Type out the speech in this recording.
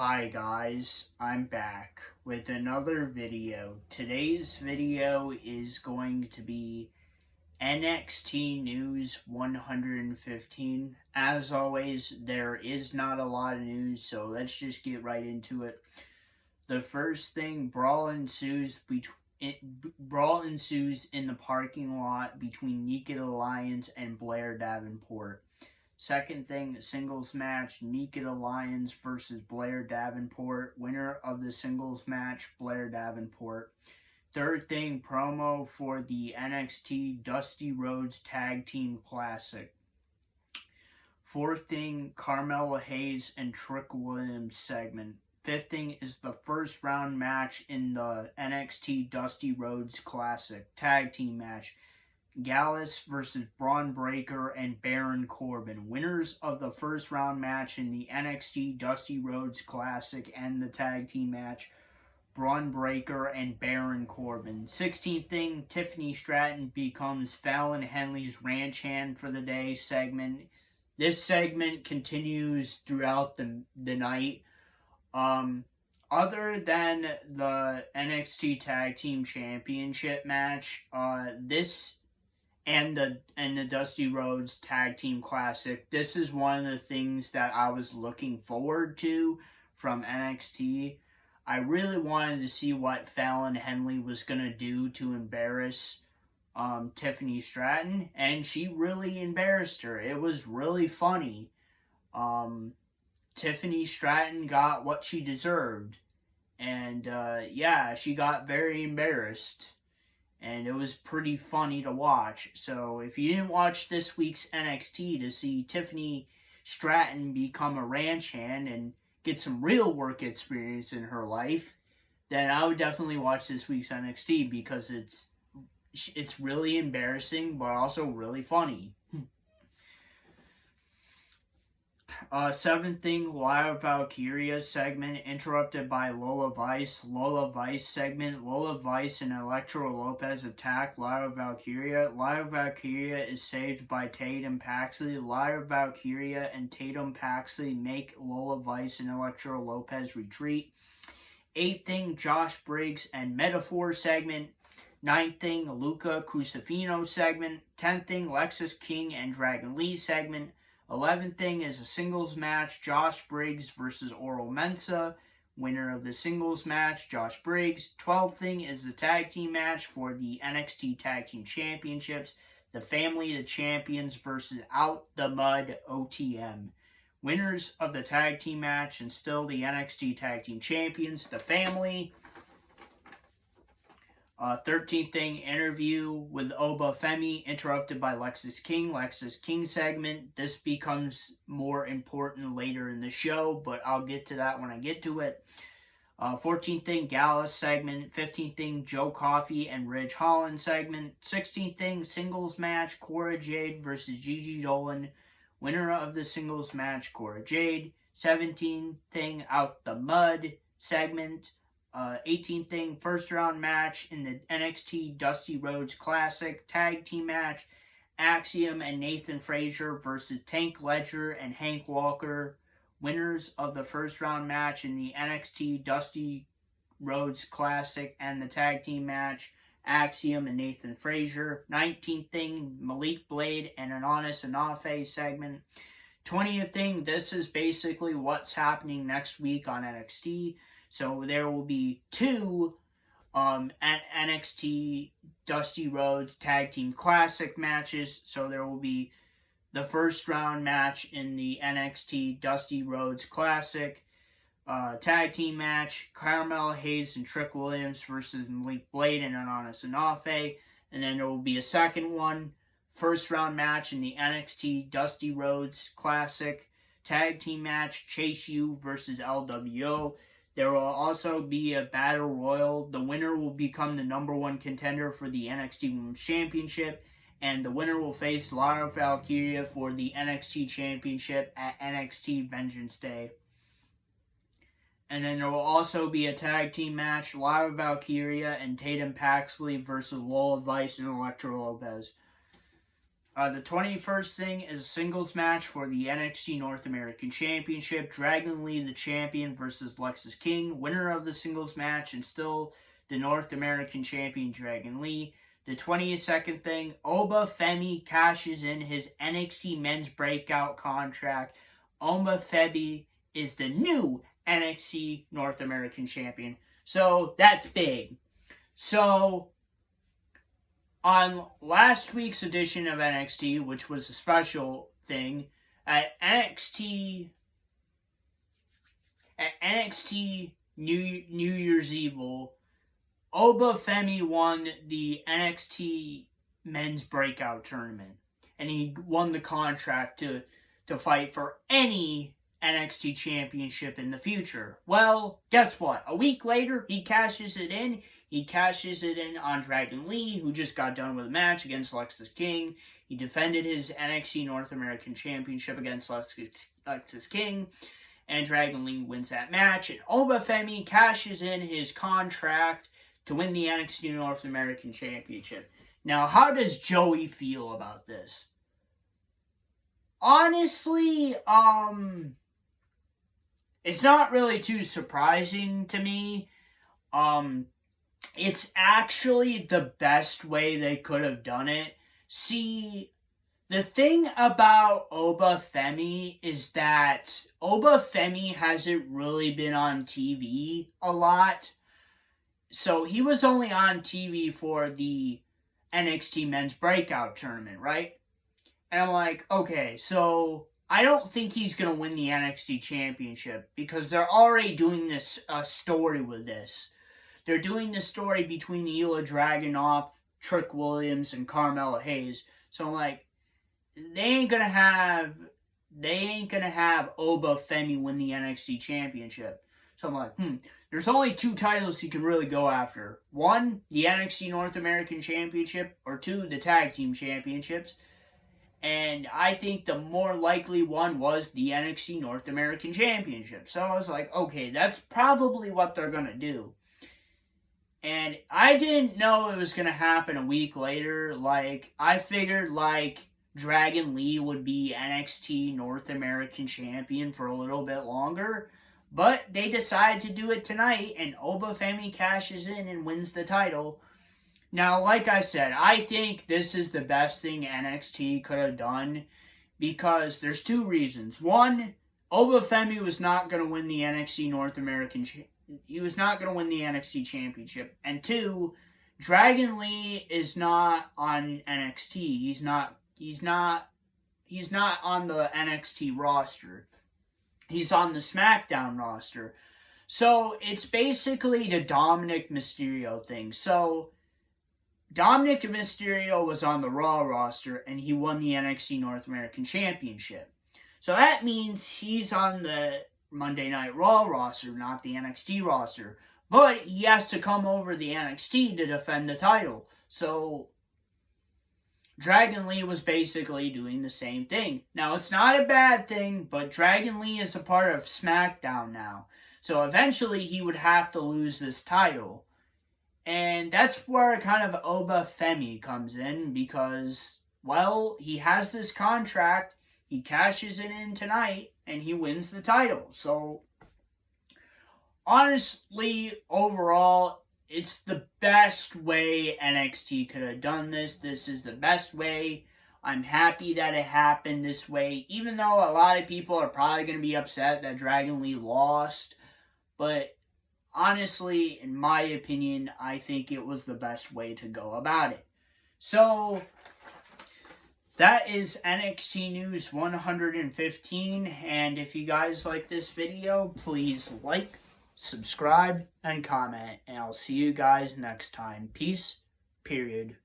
Hi guys, I'm back with another video. Today's video is going to be NXT News 115. As always, there is not a lot of news, so let's just get right into it. The first thing, brawl ensues in the parking lot between Nikita Lyons and Blair Davenport. Second thing, singles match, Nikita Lyons versus Blair Davenport. Winner of the singles match, Blair Davenport. Third thing, promo for the NXT Dusty Rhodes Tag Team Classic. Fourth thing, Carmella Hayes and Trick Williams segment. Fifth thing is the first round match in the NXT Dusty Rhodes Classic Tag Team match. Gallus versus Braun Breaker and Baron Corbin. Winners of the first round match in the NXT Dusty Rhodes Classic and the tag team match, Braun Breaker and Baron Corbin. 16th thing, Tiffany Stratton becomes Fallon Henley's ranch hand for the day segment. This segment continues throughout the night. Other than the NXT Tag Team Championship match, this and the Dusty Rhodes Tag Team Classic, this is one of the things that I was looking forward to from NXT. I really wanted to see what Fallon Henley was going to do to embarrass Tiffany Stratton, and she really embarrassed her. It was really funny. Tiffany Stratton got what she deserved, and she got very embarrassed. And it was pretty funny to watch. So if you didn't watch this week's NXT to see Tiffany Stratton become a ranch hand and get some real work experience in her life, then I would definitely watch this week's NXT because it's really embarrassing but also really funny. Seventh thing, Lyra Valkyria segment interrupted by Lola Vice. Lola Vice segment, Lola Vice and Elektra Lopez attack Lyra Valkyria. Lyra Valkyria is saved by Tatum Paxley. Lyra Valkyria and Tatum Paxley make Lola Vice and Elektra Lopez retreat. Eighth thing, Josh Briggs and Metaphor segment. Ninth thing, Luca Crucifino segment. 10th thing, Lexis King and Dragon Lee segment. 11th thing is a singles match, Josh Briggs versus Oral Mensa. Winner of the singles match, Josh Briggs. 12th thing is the tag team match for the NXT Tag Team Championships, the Family of Champions versus Out the Mud OTM. Winners of the tag team match and still the NXT Tag Team Champions, the Family. 13th thing, interview with Oba Femi, interrupted by Lexis King. Lexis King segment. This becomes more important later in the show, but I'll get to that when I get to it. 14th thing, Gallus segment. 15th thing, Joe Coffey and Ridge Holland segment. 16th thing, singles match, Cora Jade versus Gigi Dolan. Winner of the singles match, Cora Jade. 17th thing, Out the Mud segment. 18th thing, first round match in the NXT Dusty Rhodes Classic tag team match, Axiom and Nathan Frazier versus Tank Ledger and Hank Walker. Winners of the first round match in the NXT Dusty Rhodes Classic and the tag team match, Axiom and Nathan Frazier. 19th thing, Malik Blade and Adonis Anafe segment. 20th thing, this is basically what's happening next week on NXT. So there will be two NXT Dusty Rhodes Tag Team Classic matches. So there will be the first round match in the NXT Dusty Rhodes Classic tag team match, Carmella Hayes and Trick Williams versus Malik Blade and Adonis Anafe. And then there will be a second one, first round match in the NXT Dusty Rhodes Classic tag team match, Chase U versus LWO. There will also be a battle royal. The winner will become the number one contender for the NXT Women's Championship, and the winner will face Lyra Valkyria for the NXT Championship at NXT Vengeance Day. And then there will also be a tag team match, Lyra Valkyria and Tatum Paxley versus Lola Vice and Elektra Lopez. The 21st thing is a singles match for the NXT North American Championship. Dragon Lee, the champion, versus Lexis King. Winner of the singles match and still the North American champion, Dragon Lee. The 22nd thing, Oba Femi cashes in his NXT Men's Breakout contract. Oba Femi is the new NXT North American champion. So that's big. So on last week's edition of NXT, which was a special thing, at NXT New Year's Eve, Oba Femi won the NXT Men's Breakout Tournament, and he won the contract to fight for any NXT Championship in the future. Well, guess what? A week later, he cashes it in. He cashes it in on Dragon Lee, who just got done with a match against Lexis King. He defended his NXT North American Championship against Lexis King, and Dragon Lee wins that match. And Oba Femi cashes in his contract to win the NXT North American Championship. Now, how does Joey feel about this? Honestly, it's not really too surprising to me. It's actually the best way they could have done it. See, the thing about Oba Femi is that Oba Femi hasn't really been on TV a lot. So he was only on TV for the NXT Men's Breakout Tournament, right? And I'm like, okay, so I don't think he's going to win the NXT Championship because they're already doing this story with this. They're doing this story between Ilya Dragunov, Trick Williams, and Carmella Hayes. So I'm like, they ain't gonna have Oba Femi win the NXT Championship. So I'm like, there's only two titles he can really go after. One, the NXT North American Championship, or two, the Tag Team Championships. And I think the more likely one was the NXT North American Championship. So I was like, okay, that's probably what they're gonna do. And I didn't know it was going to happen a week later. Like, I figured, Dragon Lee would be NXT North American Champion for a little bit longer. But they decided to do it tonight, and Oba Femi cashes in and wins the title. Now, like I said, I think this is the best thing NXT could have done because there's two reasons. One, Oba Femi was not going to win the NXT North American He was not going to win the NXT Championship. And two, Dragon Lee is not on NXT. He's not on the NXT roster. He's on the SmackDown roster. So it's basically the Dominic Mysterio thing. So Dominic Mysterio was on the Raw roster and he won the NXT North American Championship. So that means he's on the Monday Night Raw roster, not the NXT roster. But he has to come over the NXT to defend the title. So Dragon Lee was basically doing the same thing. Now, it's not a bad thing, but Dragon Lee is a part of SmackDown now. So eventually he would have to lose this title. And that's where kind of Oba Femi comes in because, well, he has this contract. He cashes it in tonight, and he wins the title. So, honestly, overall, it's the best way NXT could have done this. This is the best way. I'm happy that it happened this way, even though a lot of people are probably going to be upset that Dragon Lee lost. But, honestly, in my opinion, I think it was the best way to go about it. So that is NXT News 115, and if you guys like this video, please like, subscribe, and comment, and I'll see you guys next time. Peace, period.